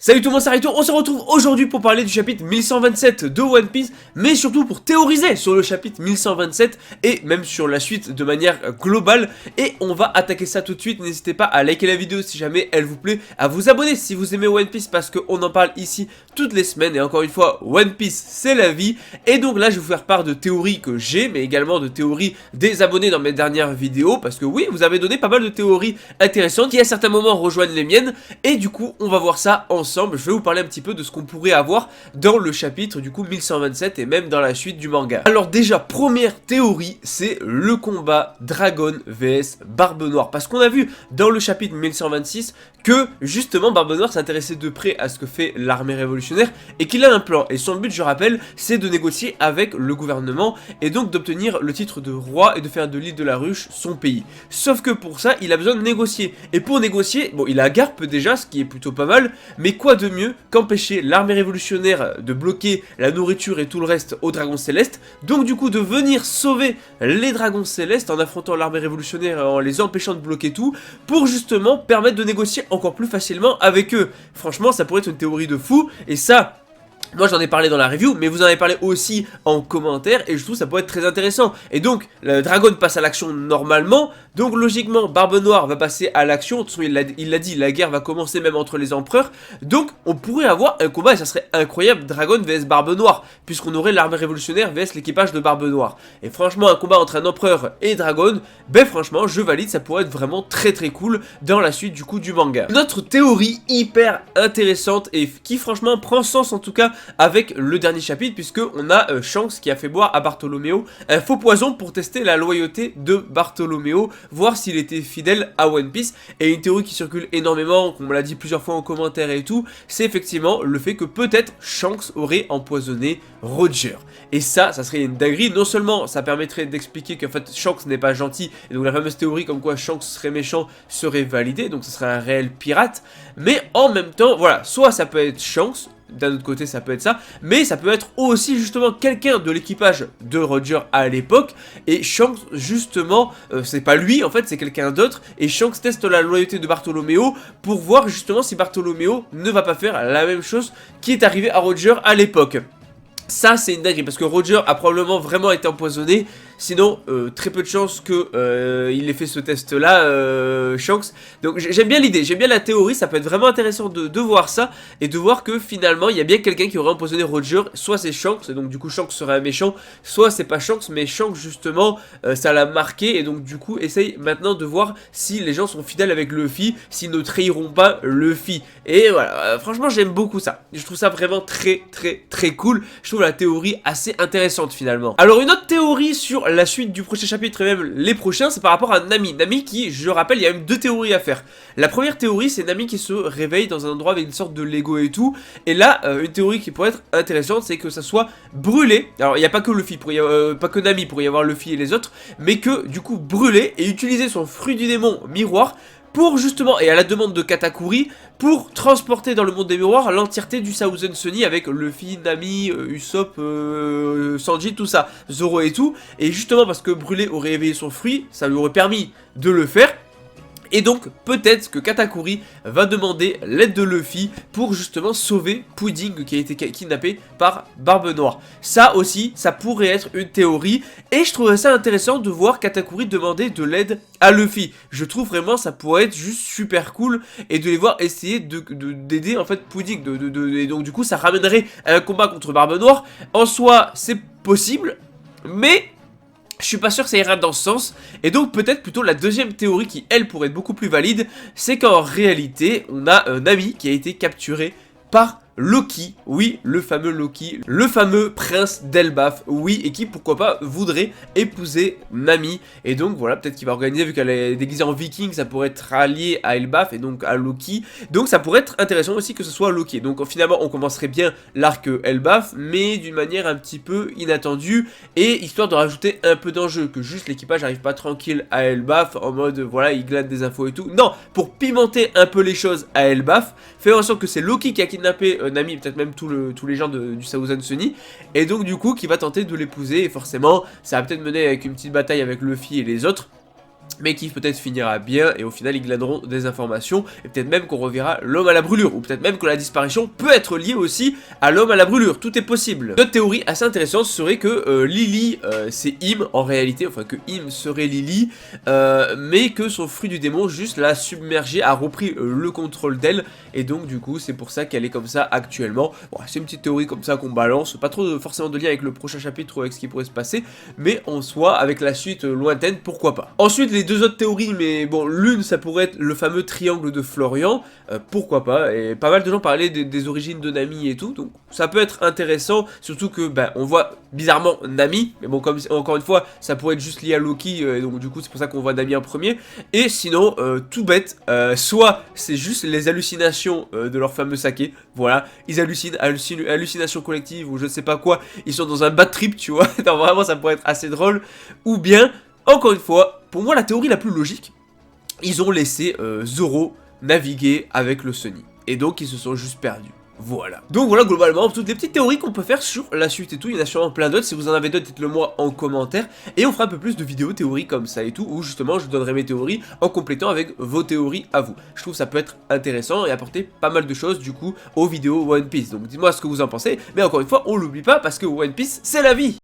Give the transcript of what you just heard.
Salut tout le monde, c'est Raito, on se retrouve aujourd'hui pour parler du chapitre 1127 de One Piece, mais surtout pour théoriser sur le chapitre 1127 et même sur la suite de manière globale. Et on va attaquer ça tout de suite, n'hésitez pas à liker la vidéo si jamais elle vous plaît, à vous abonner si vous aimez One Piece parce qu'on en parle ici toutes les semaines. Et encore une fois, One Piece c'est la vie. Et donc là je vais vous faire part de théories que j'ai, mais également de théories des abonnés dans mes dernières vidéos, parce que oui, vous avez donné pas mal de théories intéressantes qui à certains moments rejoignent les miennes. Et du coup on va voir ça ensemble. Je vais vous parler un petit peu de ce qu'on pourrait avoir dans le chapitre du coup 1127 et même dans la suite du manga. Alors déjà, première théorie, c'est le combat Dragon vs Barbe Noire, parce qu'on a vu dans le chapitre 1126 que justement Barbe Noire s'intéressait de près à ce que fait l'armée révolutionnaire et qu'il a un plan, et son but, je rappelle, c'est de négocier avec le gouvernement et donc d'obtenir le titre de roi et de faire de l'île de la Ruche son pays. Sauf que pour ça il a besoin de négocier, et pour négocier, bon, il a Garp déjà, ce qui est plutôt pas mal, mais quoi de mieux qu'empêcher l'armée révolutionnaire de bloquer la nourriture et tout le reste aux dragons célestes, donc du coup de venir sauver les dragons célestes en affrontant l'armée révolutionnaire, en les empêchant de bloquer tout, pour justement permettre de négocier encore plus facilement avec eux. Franchement ça pourrait être une théorie de fou, et ça... moi j'en ai parlé dans la review, mais vous en avez parlé aussi en commentaire, et je trouve que ça pourrait être très intéressant. Et donc, le Dragon passe à l'action normalement, donc logiquement, Barbe Noire va passer à l'action. De toute façon, il l'a dit, la guerre va commencer même entre les empereurs. Donc, on pourrait avoir un combat, et ça serait incroyable, Dragon vs Barbe Noire, puisqu'on aurait l'armée révolutionnaire vs l'équipage de Barbe Noire. Et franchement, un combat entre un empereur et Dragon, ben franchement, je valide, ça pourrait être vraiment très très cool dans la suite du coup du manga. Une autre théorie hyper intéressante, et qui franchement prend sens en tout cas, avec le dernier chapitre, puisque on a Shanks qui a fait boire à Bartholoméo un faux poison pour tester la loyauté de Bartholoméo, voir s'il était fidèle à One Piece. Et une théorie qui circule énormément, qu'on me l'a dit plusieurs fois en commentaire et tout, c'est effectivement le fait que peut-être Shanks aurait empoisonné Roger. Et ça serait une dinguerie. Non seulement ça permettrait d'expliquer qu'en fait Shanks n'est pas gentil, et donc la fameuse théorie comme quoi Shanks serait méchant serait validée, donc ce serait un réel pirate, mais en même temps, voilà, soit ça peut être Shanks, d'un autre côté ça peut être ça, mais ça peut être aussi justement quelqu'un de l'équipage de Roger à l'époque, et Shanks justement, c'est pas lui en fait, c'est quelqu'un d'autre, et Shanks teste la loyauté de Bartholoméo pour voir justement si Bartholoméo ne va pas faire la même chose qui est arrivé à Roger à l'époque. Ça c'est une dinguerie, parce que Roger a probablement vraiment été empoisonné. Sinon, très peu de chances qu'il ait fait ce test-là, Shanks. Donc j'aime bien l'idée, j'aime bien la théorie, ça peut être vraiment intéressant de voir ça, et de voir que finalement, il y a bien quelqu'un qui aurait empoisonné Roger, soit c'est Shanks, et donc du coup Shanks serait un méchant, soit c'est pas Shanks, mais Shanks justement, ça l'a marqué, et donc du coup, essaye maintenant de voir si les gens sont fidèles avec Luffy, s'ils ne trahiront pas Luffy. Et voilà, franchement j'aime beaucoup ça, je trouve ça vraiment très très très cool, je trouve la théorie assez intéressante finalement. Alors une autre théorie sur la suite du prochain chapitre et même les prochains, c'est par rapport à Nami. Nami qui, je rappelle, il y a même deux théories à faire. La première théorie, c'est Nami qui se réveille dans un endroit avec une sorte de Lego et tout. Et là, une théorie qui pourrait être intéressante, c'est que ça soit brûlé. Alors, il n'y a pas que Luffy, pas que Nami, pour y avoir Luffy et les autres, mais que, du coup, brûler et utiliser son fruit du démon miroir pour justement, et à la demande de Katakuri, pour transporter dans le monde des miroirs l'entièreté du Thousand Sunny avec Luffy, Nami, Usopp, Sanji, tout ça, Zoro et tout. Et justement parce que brûler aurait éveillé son fruit, ça lui aurait permis de le faire. Et donc peut-être que Katakuri va demander l'aide de Luffy pour justement sauver Pudding qui a été kidnappé par Barbe Noire. Ça aussi, ça pourrait être une théorie, et je trouverais ça intéressant de voir Katakuri demander de l'aide à Luffy. Je trouve vraiment ça pourrait être juste super cool, et de les voir essayer d'aider en fait Pudding. Et donc du coup ça ramènerait à un combat contre Barbe Noire. En soi c'est possible, mais... je suis pas sûr que ça ira dans ce sens, et donc peut-être plutôt la deuxième théorie qui elle pourrait être beaucoup plus valide, c'est qu'en réalité on a Nami qui a été capturé par Loki, oui, le fameux Loki, le fameux prince d'Elbaf, oui, et qui, pourquoi pas, voudrait épouser Nami. Et donc, voilà, peut-être qu'il va organiser, vu qu'elle est déguisée en viking, ça pourrait être allié à Elbaf et donc à Loki. Donc, ça pourrait être intéressant aussi que ce soit Loki. Donc, finalement, on commencerait bien l'arc Elbaf, mais d'une manière un petit peu inattendue, et histoire de rajouter un peu d'enjeu, que juste l'équipage n'arrive pas tranquille à Elbaf, en mode, voilà, il glane des infos et tout. Non, pour pimenter un peu les choses à Elbaf, faire en sorte que c'est Loki qui a kidnappé Nami, peut-être même tous les gens du Thousand Sunny, et donc du coup qui va tenter de l'épouser, et forcément ça va peut-être mener avec une petite bataille avec Luffy et les autres. mais qui peut-être finira bien, et au final ils glaneront des informations, et peut-être même qu'on reverra l'homme à la brûlure, ou peut-être même que la disparition peut être liée aussi à l'homme à la brûlure, tout est possible. Notre théorie assez intéressante serait que Lily, c'est Im en réalité, enfin que Im serait Lily, mais que son fruit du démon juste l'a submergée, a repris le contrôle d'elle, et donc du coup c'est pour ça qu'elle est comme ça actuellement. Bon, c'est une petite théorie comme ça qu'on balance, pas trop forcément de lien avec le prochain chapitre ou avec ce qui pourrait se passer, mais en soi, avec la suite lointaine, pourquoi pas. Ensuite, les deux autres théories, mais bon, l'une ça pourrait être le fameux triangle de Florian, pourquoi pas, et pas mal de gens parlaient des origines de Nami et tout, donc ça peut être intéressant, surtout que, bah, on voit bizarrement Nami, mais bon, comme encore une fois, ça pourrait être juste lié à Loki, donc du coup c'est pour ça qu'on voit Nami en premier, et sinon, tout bête, soit c'est juste les hallucinations de leur fameux saké, voilà, ils hallucinent, hallucination collective, ou je ne sais pas quoi, ils sont dans un bad trip, tu vois, non, vraiment ça pourrait être assez drôle, ou bien, encore une fois, pour moi la théorie la plus logique, ils ont laissé Zoro naviguer avec le Sunny. Et donc ils se sont juste perdus. Voilà. Donc voilà globalement toutes les petites théories qu'on peut faire sur la suite et tout. Il y en a sûrement plein d'autres. Si vous en avez d'autres, dites-le moi en commentaire. Et on fera un peu plus de vidéos théories comme ça et tout. Où justement je donnerai mes théories en complétant avec vos théories à vous. Je trouve que ça peut être intéressant et apporter pas mal de choses du coup aux vidéos One Piece. Donc dites-moi ce que vous en pensez. Mais encore une fois, on l'oublie pas parce que One Piece c'est la vie.